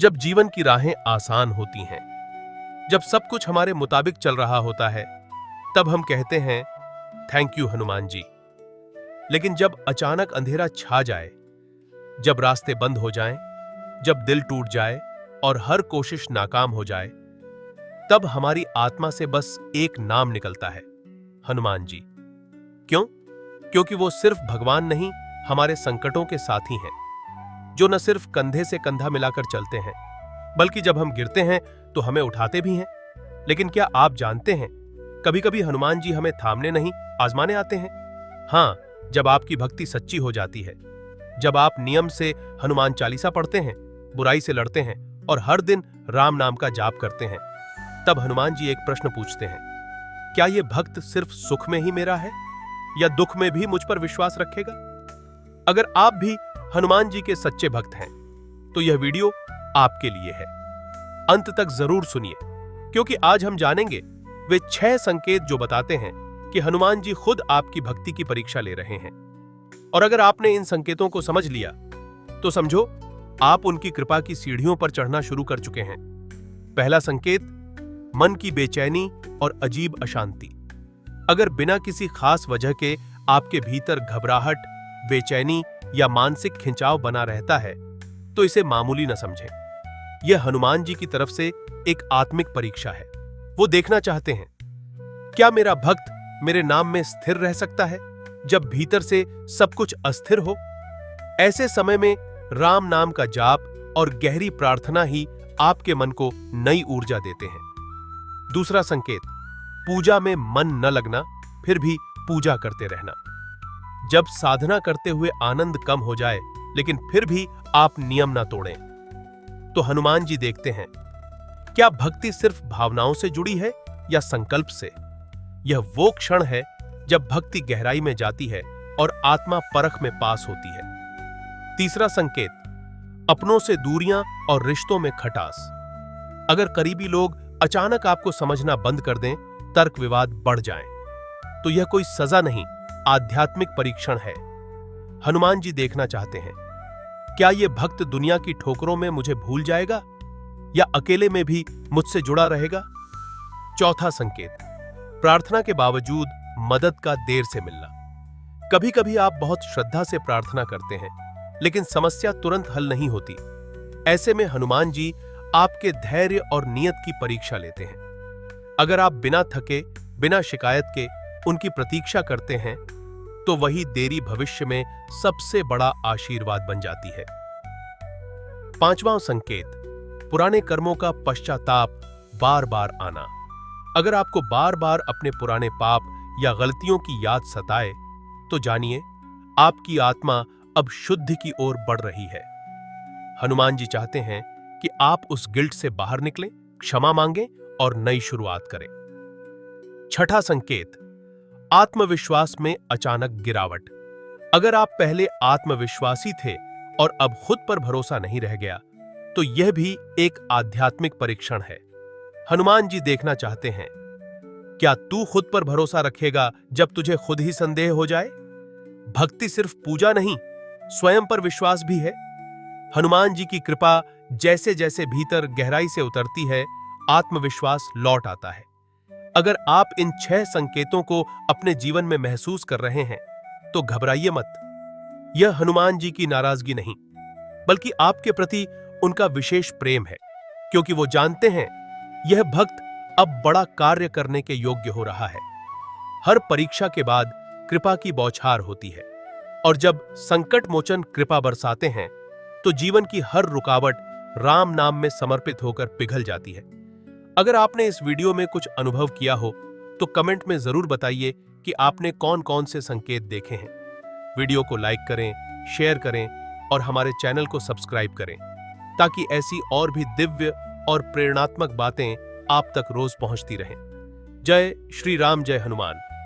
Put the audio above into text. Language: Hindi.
जब जीवन की राहें आसान होती हैं, जब सब कुछ हमारे मुताबिक चल रहा होता है, तब हम कहते हैं थैंक यू हनुमान जी। लेकिन जब अचानक अंधेरा छा जाए, जब रास्ते बंद हो जाएं, जब दिल टूट जाए और हर कोशिश नाकाम हो जाए, तब हमारी आत्मा से बस एक नाम निकलता है, हनुमान जी। क्यों? क्योंकि वो सिर्फ भगवान नहीं, हमारे संकटों के साथी हैं, जो न सिर्फ कंधे से कंधा मिलाकर चलते हैं, बल्कि जब हम गिरते हैं तो हमें उठाते भी हैं। लेकिन क्या आप जानते हैं, कभी कभी हनुमान जी हमें थामने नहीं, आजमाने आते हैं। हाँ, जब आपकी भक्ति सच्ची हो जाती है, जब आप नियम से हनुमान चालीसा पढ़ते हैं, बुराई से लड़ते हैं और हर दिन राम नाम का जाप करते हैं, तब हनुमान जी एक प्रश्न पूछते हैं, क्या ये भक्त सिर्फ सुख में ही मेरा है या दुख में भी मुझ पर विश्वास रखेगा? अगर आप भी हनुमान जी के सच्चे भक्त हैं, तो यह वीडियो आपके लिए है। अंत तक जरूर सुनिए, क्योंकि आज हम जानेंगे वे 6 संकेत जो बताते हैं कि हनुमान जी खुद आपकी भक्ति की परीक्षा ले रहे हैं। और अगर आपने इन संकेतों को समझ लिया, तो समझो आप उनकी कृपा की सीढ़ियों पर चढ़ना शुरू कर चुके हैं। पहला संकेत, मन की बेचैनी और अजीब अशांति। अगर बिना किसी खास वजह के आपके भीतर घबराहट, बेचैनी या मानसिक खिंचाव बना रहता है, तो इसे मामूली न समझें। यह हनुमान जी की तरफ से एक आत्मिक परीक्षा है। वो देखना चाहते हैं, क्या मेरा भक्त मेरे नाम में स्थिर रह सकता है जब भीतर से सब कुछ अस्थिर हो? ऐसे समय में राम नाम का जाप और गहरी प्रार्थना ही आपके मन को नई ऊर्जा देते हैं। दूसरा संकेत, पूजा में मन न लगना, फिर भी पूजा करते रहना। जब साधना करते हुए आनंद कम हो जाए, लेकिन फिर भी आप नियम ना तोड़ें, तो हनुमान जी देखते हैं, क्या भक्ति सिर्फ भावनाओं से जुड़ी है या संकल्प से? यह वो क्षण है जब भक्ति गहराई में जाती है और आत्मा परख में पास होती है। तीसरा संकेत, अपनों से दूरियां और रिश्तों में खटास। अगर करीबी लोग अचानक आपको समझना बंद कर दें, तर्क विवाद बढ़ जाएं, तो यह कोई सजा नहीं, आध्यात्मिक परीक्षण है। हनुमान जी देखना चाहते हैं, क्या यह भक्त दुनिया की ठोकरों में मुझे भूल जाएगा या अकेले में भी मुझसे जुड़ा रहेगा? चौथा संकेत, प्रार्थना के बावजूद मदद का देर से मिलना। कभी कभी आप बहुत श्रद्धा से प्रार्थना करते हैं, लेकिन समस्या तुरंत हल नहीं होती। ऐसे में हनुमान जी आपके धैर्य और नियत की परीक्षा लेते हैं। अगर आप बिना थके, बिना शिकायत के उनकी प्रतीक्षा करते हैं, तो वही देरी भविष्य में सबसे बड़ा आशीर्वाद बन जाती है। पांचवां संकेत, पुराने कर्मों का पश्चाताप बार बार आना। अगर आपको बार बार अपने पुराने पाप या गलतियों की याद सताए, तो जानिए आपकी आत्मा अब शुद्ध की ओर बढ़ रही है। हनुमान जी चाहते हैं कि आप उस गिल्ट से बाहर निकलें, क्षमा मांगें और नई शुरुआत करें। छठा संकेत, आत्मविश्वास में अचानक गिरावट। अगर आप पहले आत्मविश्वासी थे और अब खुद पर भरोसा नहीं रह गया, तो यह भी एक आध्यात्मिक परीक्षण है। हनुमान जी देखना चाहते हैं, क्या तू खुद पर भरोसा रखेगा जब तुझे खुद ही संदेह हो जाए? भक्ति सिर्फ पूजा नहीं, स्वयं पर विश्वास भी है। हनुमान जी की कृपा जैसे जैसे भीतर गहराई से उतरती है, आत्मविश्वास लौट आता है। अगर आप इन 6 संकेतों को अपने जीवन में महसूस कर रहे हैं, तो घबराइए मत। यह हनुमान जी की नाराजगी नहीं, बल्कि आपके प्रति उनका विशेष प्रेम है, क्योंकि वो जानते हैं यह भक्त अब बड़ा कार्य करने के योग्य हो रहा है। हर परीक्षा के बाद कृपा की बौछार होती है, और जब संकट मोचन कृपा बरसाते हैं, तो जीवन की हर रुकावट राम नाम में समर्पित होकर पिघल जाती है। अगर आपने इस वीडियो में कुछ अनुभव किया हो, तो कमेंट में जरूर बताइए कि आपने कौन कौन से संकेत देखे हैं। वीडियो को लाइक करें, शेयर करें और हमारे चैनल को सब्सक्राइब करें, ताकि ऐसी और भी दिव्य और प्रेरणात्मक बातें आप तक रोज पहुंचती रहें। जय श्री राम, जय हनुमान।